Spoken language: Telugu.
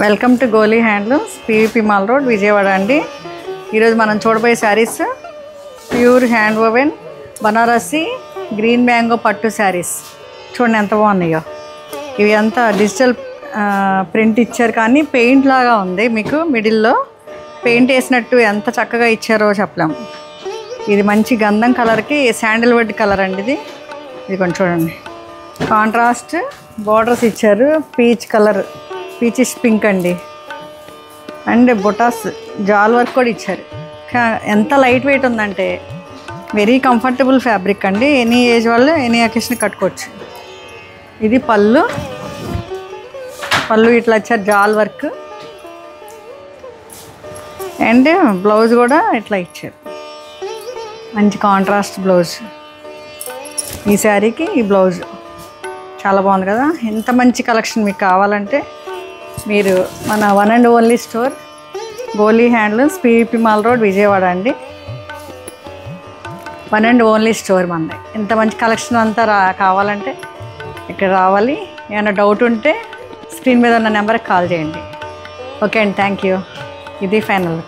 Welcome to Goli handlooms, PVP mall road, Vijayawada అండి. ఈరోజు మనం చూడబోయే saris pure hand woven Banarasi green mango పట్టు శారీస్. చూడండి ఎంత బాగున్నాయో. ఇవి అంతా డిజిటల్ ప్రింట్ ఇచ్చారు, కానీ పెయింట్ లాగా ఉంది. మీకు మిడిల్లో పెయింట్ వేసినట్టు ఎంత చక్కగా ఇచ్చారో చెప్పలేము. ఇది మంచి గంధం కలర్కి శాండిల్వుడ్ కలర్ అండి. ఇది కొంచెం చూడండి, కాంట్రాస్ట్ బార్డర్స్ ఇచ్చారు. పీచ్ కలర్, పీచిష్ పింక్ అండి. అండ్ బొటాస్ జాల్ వర్క్ కూడా ఇచ్చారు. ఎంత లైట్ వెయిట్ ఉందంటే వెరీ కంఫర్టబుల్ ఫ్యాబ్రిక్ అండి. ఎనీ ఏజ్ వాళ్ళు ఎనీ అకేషన్ కట్టుకోవచ్చు. ఇది పళ్ళు ఇట్లా ఇచ్చారు, జాల్ వర్క్. అండ్ బ్లౌజ్ కూడా ఇట్లా ఇచ్చారు, మంచి కాంట్రాస్ట్ బ్లౌజ్. ఈ శారీకి ఈ బ్లౌజ్ చాలా బాగుంది కదా. ఎంత మంచి కలెక్షన్ మీకు కావాలంటే మీరు మన one and only store Goli handlooms, PVP mall road, Vijayawada అండి. వన్ అండ్ ఓన్లీ స్టోర్ మనది. ఇంత మంచి కలెక్షన్ అంతా కావాలంటే ఇక్కడ రావాలి. ఏమైనా డౌట్ ఉంటే స్క్రీన్ మీద ఉన్న నెంబర్కి కాల్ చేయండి. ఓకే అండి, థ్యాంక్ యూ. ఇది ఫైనల్.